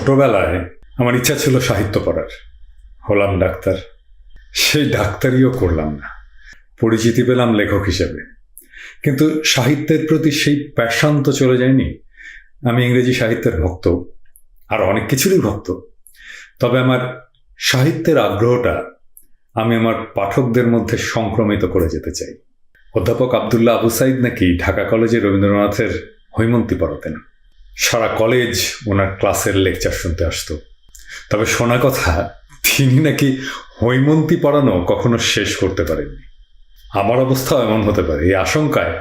ছোটবেলায় আমার ইচ্ছা ছিল সাহিত্য পড়ার। হলাম ডাক্তার। সেই ডাক্তারিও করলাম না, পরিচিতি পেলাম লেখক হিসেবে। কিন্তু সাহিত্যের প্রতি সেই প্যাশন তো চলে যায়নি। আমি ইংরেজি সাহিত্যের ভক্ত, আর অনেক কিছুরই ভক্ত। তবে আমার সাহিত্যের আগ্রহটা আমি আমার পাঠকদের মধ্যে সংক্রমিত করে যেতে চাই। অধ্যাপক আবদুল্লাহ আবু সাইদ নাকি ঢাকা কলেজে রবীন্দ্রনাথের হৈমন্তী পড়াতেন। সারা কলেজ ওনার ক্লাসের লেকচার শুনতে আসতো। তবে শোনা কথা, তিনি নাকি হৈমন্তী পড়ানো কখনো শেষ করতে পারেননি। আমার অবস্থাও এমন হতে পারে। এই আশঙ্কায়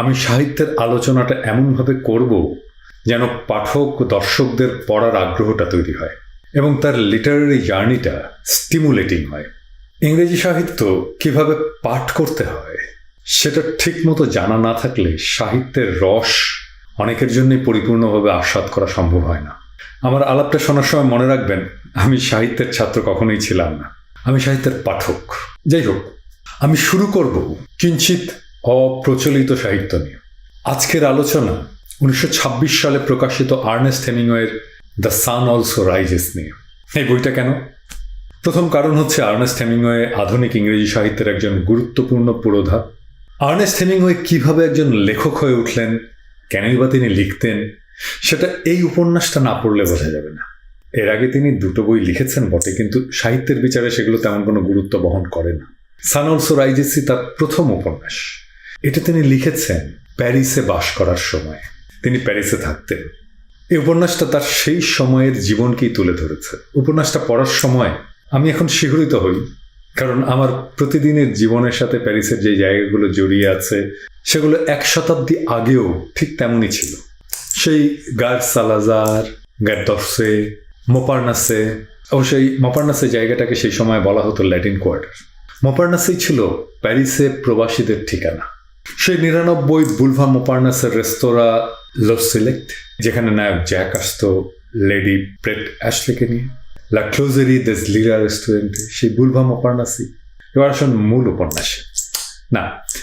আমি সাহিত্যের আলোচনাটা এমনভাবে করব যেন পাঠক দর্শকদের পড়ার আগ্রহটা তৈরি হয় এবং তার লিটারারি জার্নিটা স্টিমুলেটিং হয়। ইংরেজি সাহিত্য কিভাবে পাঠ করতে হয় সেটা ঠিকমতো জানা না থাকলে সাহিত্যের রস অনেকের জন্যই পরিপূর্ণভাবে আস্বাদ করা সম্ভব হয় না। আমার আলাপটা শোনার সময় মনে রাখবেন, আমি সাহিত্যের ছাত্র কখনোই ছিলাম না, আমি সাহিত্যের পাঠক। যাই হোক, আমি শুরু করব কিঞ্চিত অপ্রচলিত সাহিত্য নিয়ে। আজকের আলোচনা 1926 সালে প্রকাশিত আর্নেস্ট হেমিংওয়ের দ্য সান অলসো রাইজেস নিয়ে। এই বইটা কেন? প্রথম কারণ হচ্ছে আর্নেস্ট হেমিংওয়ে আধুনিক ইংরেজি সাহিত্যের একজন গুরুত্বপূর্ণ পুরোধা। আর্নেস্ট হেমিংওয়ে কিভাবে একজন লেখক হয়ে উঠলেন, কেনই বা তিনি লিখতেন, সেটা এই উপন্যাসটা না পড়লে বোঝা যাবে না। এর আগে তিনি দুটো বই লিখেছেন বটে, কিন্তু সাহিত্যের বিচারে সেগুলো তেমন কোনো গুরুত্ব বহন করে না। সান অলসো রাইজেসই তার প্রথম উপন্যাস। এটা তিনি লিখেছেন প্যারিসে বাস করার সময়। তিনি প্যারিসে থাকতেন। এই উপন্যাসটা তার সেই সময়ের জীবনকেই তুলে ধরেছে। উপন্যাসটা পড়ার সময় আমি এখন শিহরিত হই, কারণ আমার প্রতিদিনের জীবনের সাথে প্যারিসের যে জায়গাগুলো জড়িয়ে আছে সেগুলো এক শতাব্দী আগেও ঠিক তেমনই ছিল। সেই গার সালাজার, গার দর্সে, মোপারনাসে। অবশ্যই মোপারনাসে জায়গাটাকে সেই সময় বলা হতো ল্যাটিন কোয়ার্টার। মোপারনাসেই ছিল প্যারিসে প্রবাসীদের ঠিকানা। সেই 99 বুলভা মোপারনাসের রেস্তোরাঁ লো সিলেক্ট, যেখানে নায়ক জ্যাক আসতো লেডি ব্রেট অ্যাশলেকে নিয়ে। লা ক্লোজেরি দেস লিরা রেস্টুরেন্টে, সেই বুলভা মোপারনাসি। এবার আসুন মূল উপন্যাসে। না,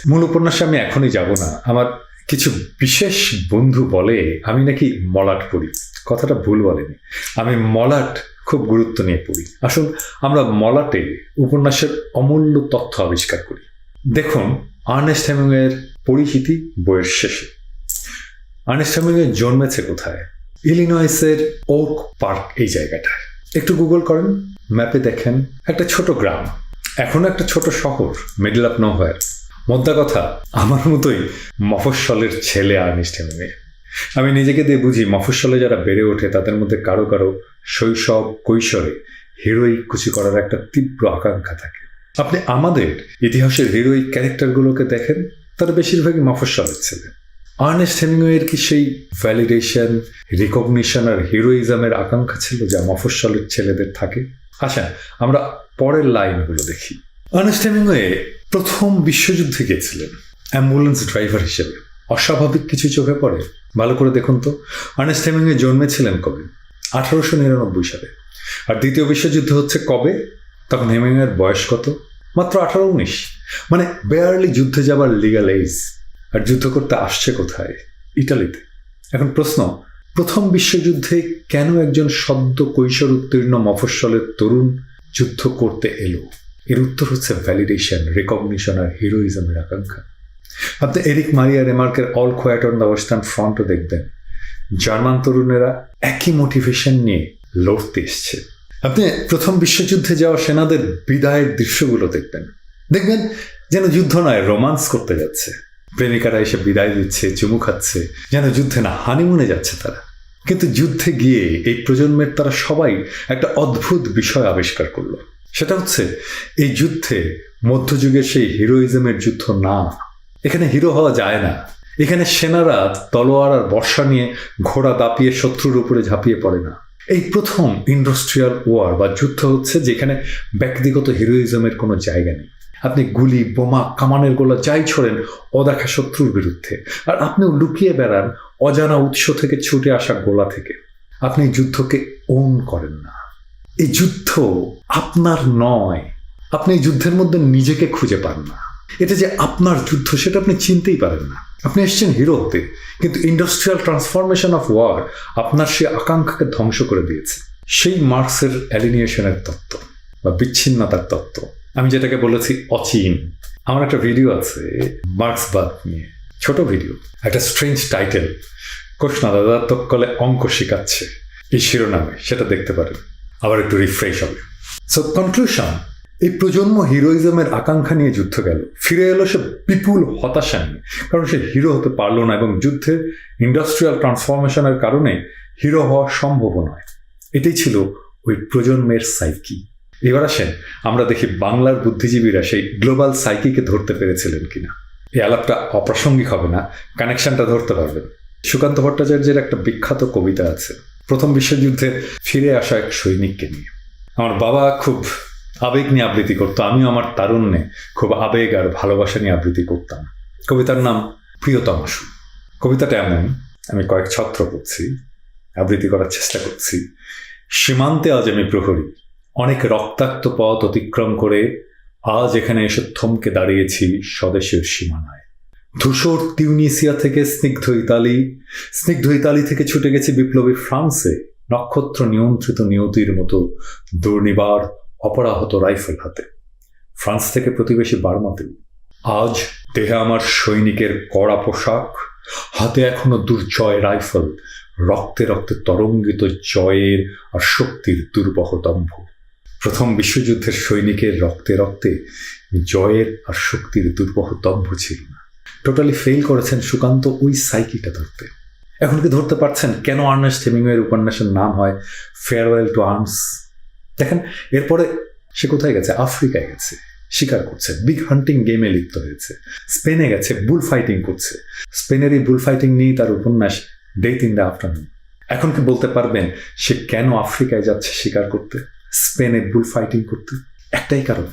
মূল উপন্যাসে আমি এখনই যাব না। আমার কিছু বিশেষ বন্ধু বলে আমি নাকি মলাট পড়ি। কথাটা ভুল বলেনি, আমি মলাট খুব গুরুত্ব নিয়ে পড়ি। আসুন আমরা মলাটে উপন্যাসের অমূল্য তথ্য আবিষ্কার করি। দেখুন আর্নেস্ট হেমিংওয়ের পরিচিতি বইয়ের শেষে। আর্নেস্ট হেমিংওয়ে জন্মেছে কোথায়? ইলিনয়েসের ওক পার্ক, এই জায়গাটায়। একটু গুগল করেন, ম্যাপে দেখেন একটা ছোট গ্রাম, এখনো একটা ছোট শহর, মিডল অফ নোহোয়্যার। মোদ্দা কথা, আমার মতোই মফস্বলের ছেলে আর্নেস্ট হেমিংওয়ে। আমি নিজেকে দিয়ে বুঝি, মফস্বলে যারা বেড়ে ওঠে তাদের মধ্যে কারো কারো শৈশব কৈশোরে হিরোইক কিছু করার একটা তীব্র আকাঙ্ক্ষা থাকে। আপনি আমাদের ইতিহাসের হিরোইক ক্যারেক্টারগুলোকে দেখেন, তারা বেশিরভাগই মফস্বলের ছেলে। আর্নেস্ট হেমিংওয়ের কি সেই ভ্যালিডেশন, রিকগনিশন আর হিরোইজমের আকাঙ্ক্ষা ছিল যা মফস্বলের ছেলেদের থাকে? আচ্ছা, আমরা পরের লাইনগুলো দেখি। আর্নেস্ট হেমিংওয়ে প্রথম বিশ্বযুদ্ধে গিয়েছিলেন অ্যাম্বুলেন্স ড্রাইভার হিসেবে। অস্বাভাবিক কিছু চোখে পড়ে? ভালো করে দেখুন তো, আর্নেস্ট হেমিংওয়ে জন্মেছিলেন কবে? 1899 সালে। আর দ্বিতীয় বিশ্বযুদ্ধ হচ্ছে কবে? তখন হেমিংওয়ের বয়স কত? মাত্র 18-19। মানে বেয়ারলি যুদ্ধে যাবার লিগ্যাল এজ। আর যুদ্ধ করতে আসছে কোথায়? ইটালিতে। এখন প্রশ্ন, প্রথম বিশ্বযুদ্ধে কেন একজন সদ্য কৈশোর উত্তীর্ণ মফস্বলের তরুণ যুদ্ধ করতে এলো? এর উত্তর হচ্ছে ভ্যালিডেশন, রিকগনিশন আর হিরোইজমের আকাঙ্ক্ষা। আপনি এরিক মারিয়া রেমার্কের All Quiet on the Western ফ্রন্টও দেখবেন। জার্মান তরুণেরা একই মোটিভেশন নিয়ে লড়তে এসছে। আপনি প্রথম বিশ্বযুদ্ধে যাওয়া সেনাদের বিদায়ের দৃশ্যগুলো দেখবেন, দেখবেন যেন যুদ্ধ নয়, রোমান্স করতে যাচ্ছে। প্রেমিকারা এসে বিদায় দিচ্ছে, চুমু খাচ্ছে, যেন যুদ্ধে না হানিমুনে যাচ্ছে তারা। কিন্তু যুদ্ধে গিয়ে এই প্রজন্মের তারা সবাই একটা অদ্ভুত বিষয় আবিষ্কার করলো। সেটা হচ্ছে, এই যুদ্ধে মধ্যযুগের সেই হিরোইজমের যুদ্ধ না। এখানে হিরো হওয়া যায় না। এখানে সেনারা তলোয়ার আর বর্ষা নিয়ে ঘোড়া দাপিয়ে শত্রুর উপরে ঝাঁপিয়ে পড়ে না। এই প্রথম ইন্ডাস্ট্রিয়াল ওয়ার বা যুদ্ধ হচ্ছে যেখানে ব্যক্তিগত হিরোইজমের কোনো জায়গা নেই। আপনি গুলি, বোমা, কামানের গোলা যাই ছোড়েন অদেখা শত্রুর বিরুদ্ধে, আর আপনিও লুকিয়ে বেড়ান অজানা উৎস থেকে ছুটে আসা গোলা থেকে। আপনি যুদ্ধকে ওন করেন না। এই যুদ্ধ আপনার নয়। আপনি এই যুদ্ধের মধ্যে নিজেকে খুঁজে পান না। এটা যে আপনার যুদ্ধ সেটা আপনি চিনতেই পারেন না। আপনি এসেছেন হিরো হতে, কিন্তু ইন্ডাস্ট্রিয়াল ট্রান্সফরমেশন অফ ওয়ার আপনার সেই আকাঙ্ক্ষাকে ধ্বংস করে দিয়েছে। সেই মার্কসের অ্যালিনিয়েশনের তত্ত্ব বা বিচ্ছিন্নতার তত্ত্ব, আমি যেটাকে বলেছি অচিন। আমার একটা ভিডিও আছে মার্ক্সবাদ নিয়ে, ছোট ভিডিও, একটা স্ট্রেঞ্জ টাইটেল, কৃষ্ণ দাদা তক্কলে অঙ্ক শেখাচ্ছে, এই শিরোনামে, সেটা দেখতে পারেন, আবার একটু রিফ্রেশ হবে। সো কনক্লুশন, এই প্রজন্ম হিরোইজমের আকাঙ্ক্ষা নিয়ে যুদ্ধ গেল, ফিরে এলো সে বিপুল হতাশা নিয়ে, কারণ সে হিরো হতে পারলো না এবং যুদ্ধের ইন্ডাস্ট্রিয়াল ট্রান্সফরমেশনের কারণে হিরো হওয়া সম্ভব নয়। এটাই ছিল ওই প্রজন্মের সাইকি। এবার আসেন আমরা দেখি বাংলার বুদ্ধিজীবীরা সেই গ্লোবাল সাইকিকে ধরতে পেরেছিলেন কিনা। এই আলাপটা অপ্রাসঙ্গিক হবে না, কানেকশনটা ধরতে পারবেন। সুকান্ত ভট্টাচার্যের একটা বিখ্যাত কবিতা আছে প্রথম বিশ্বযুদ্ধে ফিরে আসা এক সৈনিককে নিয়ে। আমার বাবা খুব আবেগ নিয়ে আবৃত্তি করতো, আমিও আমার তারুণ্যে খুব আবেগ আর ভালোবাসা নিয়ে আবৃত্তি করতাম। কবিতার নাম প্রিয়তমাশু। কবিতাটা এমন, আমি কয়েক ছত্র করছি, আবৃত্তি করার চেষ্টা করছি। সীমান্তে আজ আমি প্রহরী, অনেক রক্তাক্ত পথ অতিক্রম করে আজ এখানে এসে থমকে দাঁড়িয়েছি স্বদেশের সীমানায়। ধূসর তিউনিসিয়া থেকে স্নিগ্ধ ইতালি থেকে ছুটে গেছি বিপ্লবী ফ্রান্সে, নক্ষত্র নিয়ন্ত্রিত নিয়তির মতো দুর্নিবার অপরাহত রাইফেল হাতে। ফ্রান্স থেকে প্রতিবেশী বার্মাতেও আজ দেহে আমার সৈনিকের কড়া পোশাক, হাতে এখনো দুর্জয় রাইফেল, রক্তে রক্তে তরঙ্গিত জয়ের আর শক্তির দুর্বহ দম্ভ। প্রথম বিশ্বযুদ্ধের সৈনিকের রক্তে রক্তে জয়ের আর শক্তির দুর্বহ দম্ভ ছিল না। টোটালি ফেল করেছেন সুকান্ত ওই সাইকিটা ধরতে। এখন কি ধরতে পারছেন কেন আর্নেস্ট হেমিংওয়ের উপন্যাসের নাম হয় ফেয়ারওয়েল টু আর্মস? দেখেন এরপরে সে কোথায় গেছে? আফ্রিকায় গেছে, শিকার করছে, বিগ হান্টিং গেমে লিপ্ত হয়েছে। স্পেনে গেছে, বুল ফাইটিং করছে। স্পেনের এই বুল ফাইটিং নিয়েই তার উপন্যাস ডেথ ইন দ্য আফটারনুন। এখন কি বলতে পারবেন সে কেন আফ্রিকায় যাচ্ছে শিকার করতে, স্পেনে বুল ফাইটিং করতে? একটাই কারণ,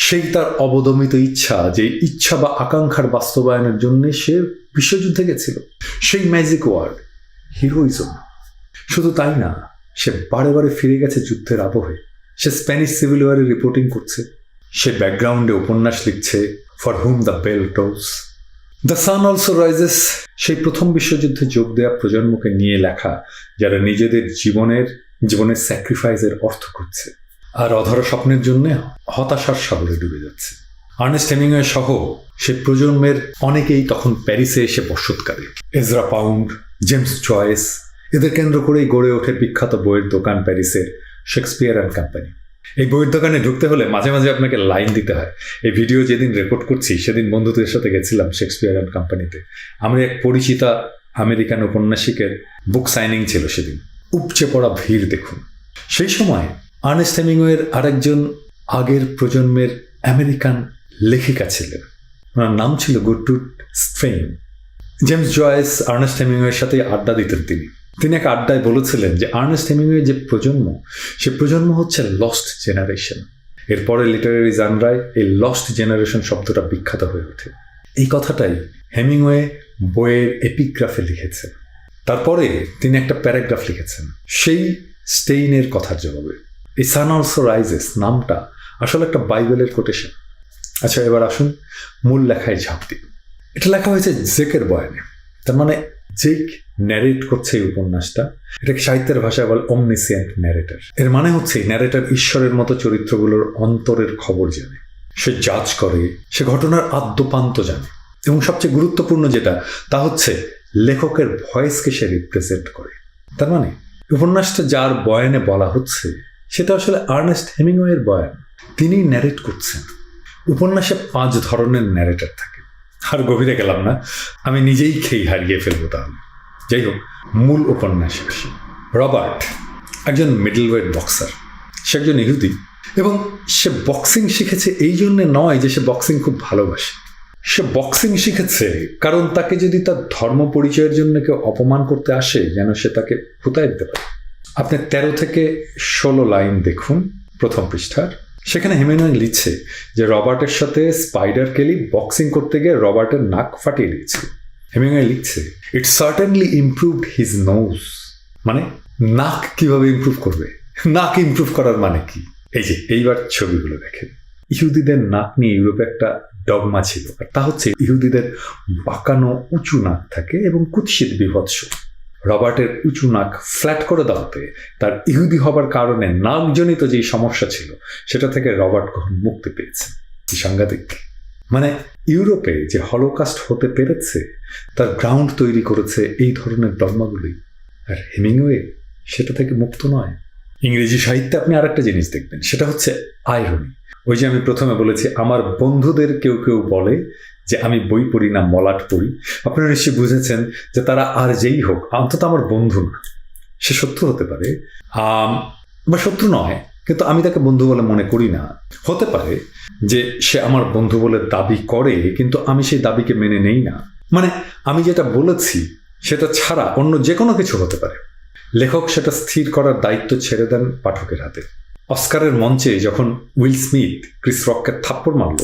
সেই তার অবদমিত ইচ্ছা, যে ইচ্ছা বা আকাঙ্ক্ষার বাস্তবায়নের জন্য সে বিশ্বযুদ্ধে গেছিল। সেই ম্যাজিক ওয়ার্ড হিরোইজম। শুধু তাই না, সে বারে বারে ফিরে গেছে যুদ্ধের আবহে। সে স্প্যানিশ সিভিল ওয়ারে রিপোর্টিং করছে, সে ব্যাকগ্রাউন্ডে উপন্যাস লিখছে, for whom the bell tolls. The sun also rises সেই প্রথম বিশ্বযুদ্ধে যোগ দেওয়া প্রজন্মকে নিয়ে লেখা, যারা নিজেদের জীবনের স্যাক্রিফাইসের অর্থ খুঁজছে আর অধর স্বপ্নের জন্য হতাশার সাগরে ডুবে যাচ্ছে। আর্নেস্ট হেমিংওয়ে সহ সে প্রজন্মের অনেকেই তখন প্যারিসে এসে বসতকারী। এজরা পাউন্ড, জেমস জয়েস, এদের কেন্দ্র করেই গড়ে ওঠে বিখ্যাত বইয়ের দোকান প্যারিসের শেক্সপিয়ার অ্যান্ড কোম্পানি। এই বইয়ের দোকানে ঢুকতে হলে মাঝে মাঝে আপনাকে লাইন দিতে হয়। এই ভিডিও যেদিন রেকর্ড করছি সেদিন বন্ধুদের সাথে গেছিলাম শেক্সপিয়ার অ্যান্ড কোম্পানিতে। আমরা এক পরিচিতা আমেরিকান উপন্যাসিকের বুক সাইনিং ছিল সেদিন। উপচে পড়া ভিড় দেখুন। সেই সময় আর্নেস্ট হেমিংওয়ের আরেকজন আগের প্রজন্মের আমেরিকান লেখিকা ছিলেন, ওনার নাম ছিল গুডটুড স্ট্রেইন। জেমস জয়েস আর্নেস্ট হেমিংওয়ের সাথে আড্ডা দিতেন। তিনি এক আড্ডায় বলেছিলেন যে আর্নেস্ট হেমিংওয়ে যে প্রজন্ম, সে প্রজন্ম হচ্ছে লস্ট জেনারেশন। এরপরে লিটারারি জানরায় এই লস্ট জেনারেশন শব্দটা বিখ্যাত হয়ে ওঠে। এই কথাটাই হেমিংওয়ে বইয়ের এপিগ্রাফে লিখেছেন। তারপরে তিনি একটা প্যারাগ্রাফ লিখেছেন সেই স্টেইনের কথার জবাবে। এই সান অলসো রাইজেস নামটা আসলে একটা বাইবেলের কোটেশন। আচ্ছা, এবার আসুন মূল লেখায় ঝাঁপ দিই। এটা লেখা হয়েছে জেকের বয়ানে। তার মানে জেক ন্যারেট করছে এই উপন্যাসটা। এটাকে সাহিত্যের ভাষায় বলে অমনিসিয়েন্ট ন্যারেটর। এর মানে হচ্ছে ন্যারেটর ঈশ্বরের মতো চরিত্রগুলোর অন্তরের খবর জানে, সে জাজ করে, সে ঘটনার আদ্যপান্ত জানে, এবং সবচেয়ে গুরুত্বপূর্ণ যেটা তা হচ্ছে লেখকের ভয়েসকে সে রিপ্রেজেন্ট করে। তার মানে উপন্যাসটা যার বয়ানে বলা হচ্ছে সেটা আসলে আর্নেস্ট হেমিংওয়ের বয়ান। তিনি ন্যারেট করছেন। উপন্যাসে 5 ধরনের ন্যারেটর থাকে। আর গভীরে গেলাম না, আমি নিজেই খেয়ে হারিয়ে ফেলবো তাহলে। যাই হোক, মূল উপন্যাসে আসি। রবার্ট একজন মিডলওয়েট বক্সার। সে একজন ইহুদি এবং সে বক্সিং শিখেছে এই জন্যে নয় যে সে বক্সিং খুব ভালোবাসে। সে বক্সিং শিখেছে কারণ তাকে যদি তার ধর্ম পরিচয়ের জন্য কেউ অপমান করতে আসে যেন সে তাকে ফুটাই দিতে পারে। আপনি 13 থেকে 16 লাইন দেখুন প্রথম পৃষ্ঠার। সেখানে হেমিংওয়ে লিখছে যে রবার্টের সাথে স্পাইডার কেলি বক্সিং করতে গিয়ে রবার্টের নাক ফাটিয়ে দিয়েছিল। হেমিংওয়ে লিখছে ইট সার্টেনলি ইমপ্রুভড হিজ নোজ। মানে নাক কিভাবে ইমপ্রুভ করবে? নাক ইমপ্রুভ করার মানে কি? এই যে এইবার ছবিগুলো দেখেন। ইহুদিদের নাক নিয়ে ইউরোপে একটা ডগমা ছিল, আর তা হচ্ছে ইহুদিদের বাঁকানো উঁচু নাক থাকে এবং কুৎসিত বিভৎস। রবার্টের উঁচু নাক ফ্ল্যাট করে দেওয়াতে তার ইহুদি হবার কারণে নাকজনিত যেই সমস্যা ছিল সেটা থেকে রবার্ট কখন মুক্তি পেয়েছে। কি সাংঘাতিক! মানে ইউরোপে যে হলোকাস্ট হতে পেরেছে তার গ্রাউন্ড তৈরি করেছে এই ধরনের ডগমাগুলি, আর হেমিংওয়ে সেটা থেকে মুক্ত নয়। ইংরেজি সাহিত্যে আপনি আর একটা জিনিস দেখবেন, সেটা হচ্ছে আইরনি। ওই যে আমি প্রথমে বলেছি আমার বন্ধুদের কেউ কেউ বলে যে আমি বই পড়ি না, মলাট পড়ি। আপনারা নিশ্চয়ই বুঝেছেন যে তারা আর যেই হোক অন্তত আমার বন্ধু না। সে শত্রু হতে পারে বা শত্রু নয়, কিন্তু আমি তাকে বন্ধু বলে মনে করি না। হতে পারে যে সে আমার বন্ধু বলে দাবি করে, কিন্তু আমি সেই দাবিকে মেনে নেই না। মানে আমি যেটা বলেছি সেটা ছাড়া অন্য যে কোনো কিছু হতে পারে। লেখক সেটা স্থির করার দায়িত্ব ছেড়ে দেন পাঠকের হাতে। অস্কারের মঞ্চে যখন উইল স্মিথ ক্রিস রককে থাপ্পড় মারল,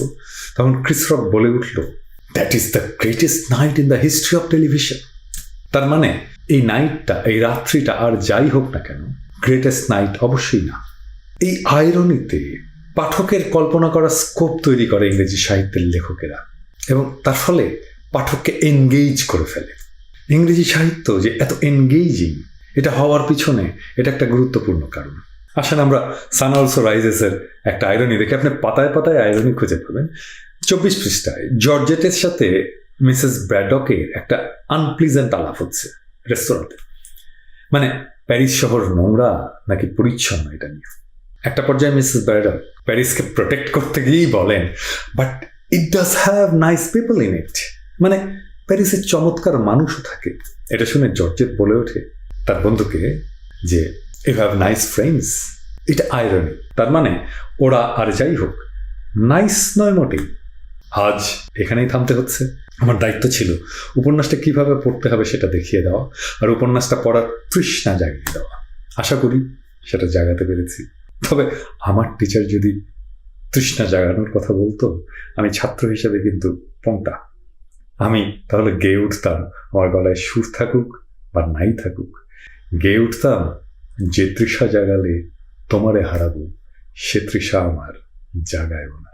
তখন ক্রিস রক বলে উঠল, that is the greatest night in the history of television. তার মানে এই নাইটটা, এই রাত্রিটা আর যাই হোক না কেন, গ্রেটেস্ট নাইট অবশ্যই না। এই আইরনিতে পাঠকের কল্পনা করার স্কোপ তৈরি করে ইংরেজি সাহিত্যের লেখকেরা, এবং তার ফলে পাঠককে এনগেজ করে ফেলে। ইংরেজি সাহিত্য যে এত এনগেজিং, এটা হওয়ার পিছনে এটা একটা গুরুত্বপূর্ণ কারণ। আসেন আমরা সান অলসো রাইজেসের একটা আইরনি দেখে। আপনি পাতায় পাতায় আইরনি খুঁজে পাবেন। 24 পৃষ্ঠায় জর্জেটের সাথে মিসেস ব্র্যাডকের একটা আনপ্লিজেন্ট আলাপ হচ্ছে রেস্তোরাঁতে। মানে প্যারিস শহর নোংরা নাকি পরিচ্ছন্ন এটা নিয়ে। একটা পর্যায়ে মিসেস ব্র্যাডক প্যারিসকে প্রোটেক্ট করতে গিয়েই বলেন, but it does have nice people in it. মানে প্যারিসের চমৎকার মানুষও থাকে। এটা শুনে জর্জেট বলে ওঠে তার বন্ধুকে যে ইউ হ্যাভ নাইস ফ্রেন্ডস। এটা আইরনি। তার মানে ওরা আর যাই হোক নাইস নয় মোটেই। আজ এখানেই থামতে হচ্ছে। আমার দায়িত্ব ছিল উপন্যাসটা কিভাবে পড়তে হবে সেটা দেখিয়ে দেওয়া, আর উপন্যাসটা পড়ার তৃষ্ণা জাগিয়ে দেওয়া। আশা করি সেটা জাগাতে পেরেছি। তবে আমার টিচার যদি তৃষ্ণা জাগানোর কথা বলতো, আমি ছাত্র হিসেবে কিন্তু পংটা। আমি তাহলে গেয়ে উঠতাম, আমার গলায় সুর থাকুক বা নাই থাকুক, গেয়ে উঠতাম, যে তৃষা জাগালে তোমারে হারাবো, সে তৃষা আমার জাগায়ও না।